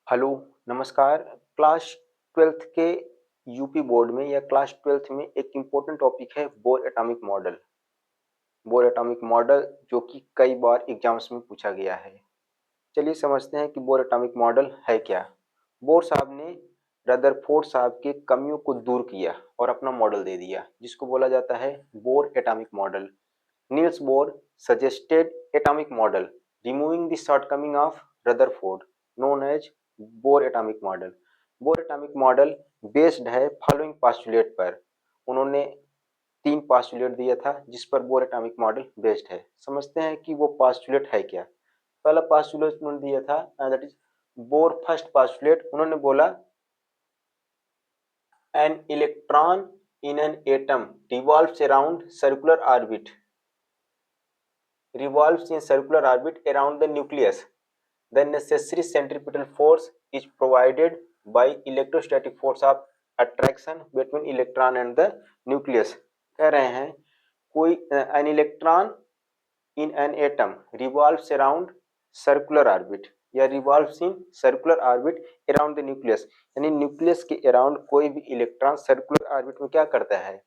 Hello, नमस्कार। Class 12th के UP board में या क्लास 12th में एक इम्पोर्टेंट टॉपिक है bore atomic model. Bore atomic model जो कि कई बार एग्जाम्स में पूछा गया है। चलिए समझते हैं कि बोर एटॉमिक मॉडल है क्या। बोर साहब ने रदरफोर्ड साहब की कमियों को दूर किया और अपना मॉडल दे दिया, जिसको बोला जाता है bore atomic model. Niels Bohr suggested atomic model removing the shortcoming of Rutherford known as Bohr atomic model। Bohr atomic model based है फॉलोइंग पास्टुलेट पर। उन्होंने 3 पास्टुलेट दिया था जिस पर बोर एटॉमिक मॉडल बेस्ड है। समझते हैं कि वो पास्टुलेट है क्या। पहला पास्टुलेट उन्होंने दिया था that is bore first postulate. उन्होंने बोला an electron in an atom revolves around circular orbit around the nucleus. The necessary centripetal force is provided by electrostatic force of attraction between electron and the nucleus। कह रहे हैं कोई an electron in an atom revolves around circular orbit या revolves in circular orbit around the nucleus, यानी nucleus के around कोई भी electron circular orbit में क्या करता है,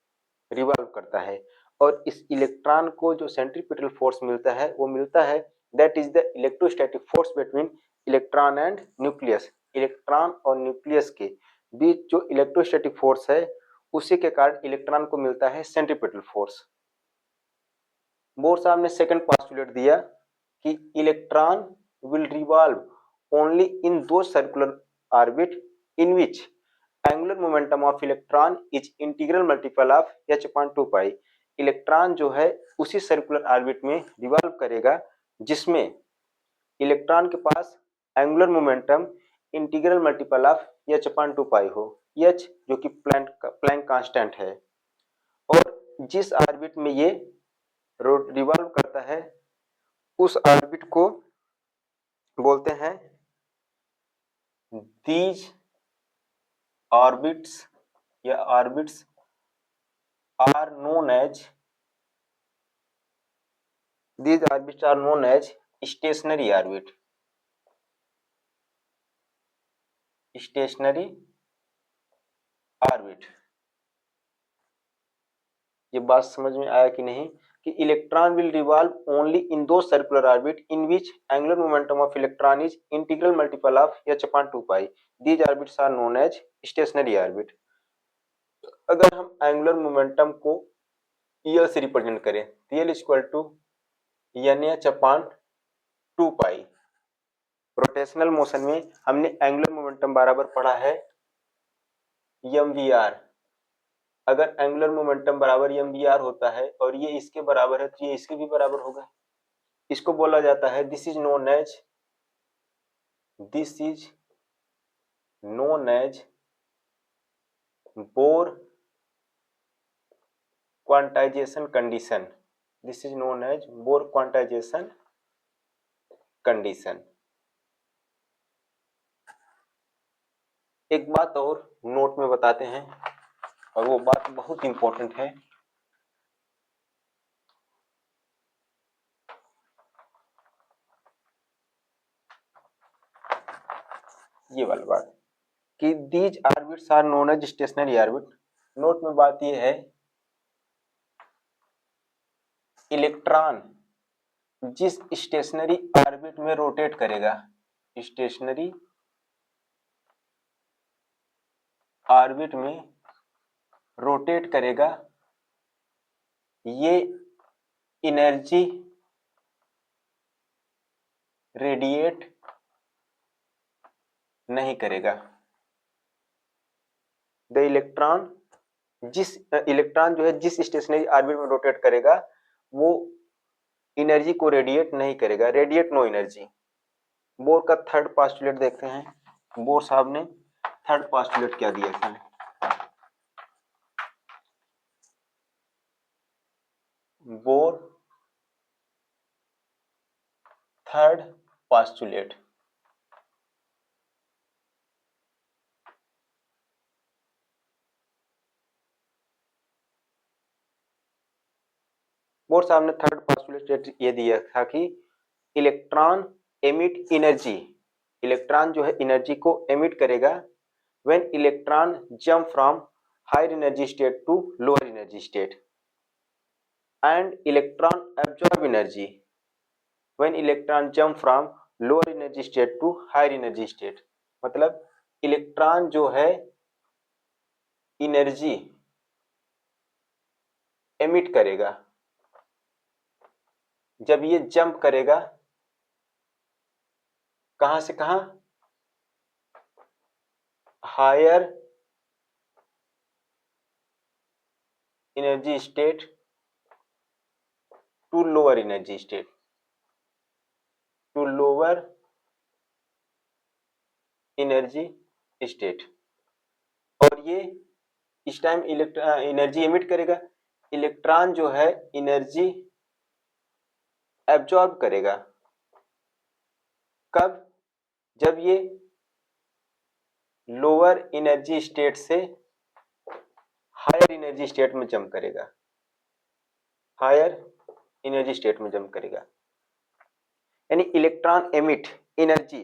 रिवॉल्व करता है। और इस इलेक्ट्रॉन को जो सेंट्रीपिटल फोर्स मिलता है वो मिलता है that is the electrostatic force between electron and nucleus. Electron और न्यूक्लियस के बीच जो इलेक्ट्रोस्टैटिक फोर्स है उसी के कारण इलेक्ट्रॉन को मिलता है सेंट्रीपिटल फोर्स। बोर साहब ने सेकंड पोस्टुलेट दिया कि electron will revolve only in those circular orbit in which angular momentum of electron is integral multiple of h/2 pi. Electron जो है उसी सर्कुलर ऑर्बिट में रिवॉल्व करेगा जिसमें इलेक्ट्रॉन के पास angular momentum integral multiple of h/2 pi हो। h जो कि प्लैंक कांस्टेंट है, और जिस ऑर्बिट में ये रिवॉल्व करता है उस ऑर्बिट को बोलते हैं दीज ऑर्बिट्स या orbits are known as these orbits are known as stationary orbit। stationary orbit। ये बात समझ में आया कि नहीं कि electron will revolve only in those circular orbit in which angular momentum of electron is integral multiple of h/2 pi. These orbits are known as stationary orbit. अगर हम एंगुलर मोमेंटम को यल से रिप्रेजेंट करें तो L equal to nh/2 pi. Rotational motion में हमने angular momentum बराबर पढ़ा है mvr। अगर एंगुलर मोमेंटम बराबर mvr होता है और ये इसके बराबर है तो ये इसके भी बराबर होगा। इसको बोला जाता है this is known as Bohr quantisation condition. This is known as Bohr quantisation condition. एक बात और नोट में बताते हैं और वो बात बहुत इंपॉर्टेंट है। ये वाली बात कि these orbits are known as stationary orbit. Note में बात ये है इलेक्ट्रॉन जिस स्टेशनरी ऑर्बिट में रोटेट करेगा, स्टेशनरी ऑर्बिट में रोटेट करेगा, ये एनर्जी रेडिएट नहीं करेगा। द इलेक्ट्रॉन जो है जिस स्टेशनरी ऑर्बिट में रोटेट करेगा वो एनर्जी को रेडिएट नहीं करेगा। Radiate no energy. बोर का थर्ड पोस्टुलेट देखते हैं। बोर साहब ने थर्ड पोस्टुलेट क्या दिया था। बोर थर्ड पोस्टुलेट बोर साहब ने थर्ड पोस्टुलेट ये दिया था कि इलेक्ट्रॉन एमिट एनर्जी इलेक्ट्रॉन जो है एनर्जी को एमिट करेगा when electron jump from higher energy state to lower energy state, and electron absorb energy when electron jump from lower energy state to higher energy state. मतलब electron जो है energy emit करेगा जब ये jump करेगा कहां से कहां, higher energy state to lower energy state, to lower energy state. और ये इस टाइम एनर्जी एमिट करेगा, इलेक्ट्रॉन जो है एनर्जी एब्जॉर्ब करेगा कब, जब ये लोअर एनर्जी स्टेट से हायर एनर्जी स्टेट में जंप करेगा, हायर एनर्जी स्टेट में जंप करेगा। यानी electron emit energy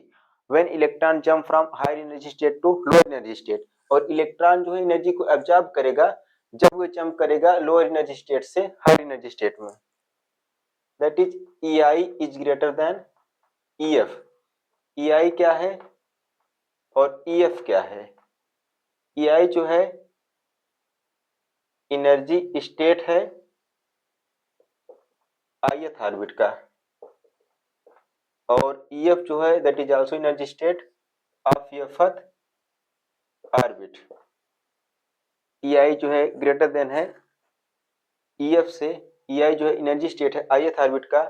when electron jump from higher energy state to lower energy state, और इलेक्ट्रॉन जो है एनर्जी को एब्जॉर्ब करेगा जब वो जंप करेगा लोअर एनर्जी स्टेट से हायर एनर्जी स्टेट में। That is EI is greater than EF। EI क्या है और EF क्या है? EI जो है एनर्जी स्टेट है ith ऑर्बिट का, और EF जो है that is also energy state of fth orbit. EI जो है ग्रेटर देन है EF से, EI जो है एनर्जी स्टेट है ith ऑर्बिट का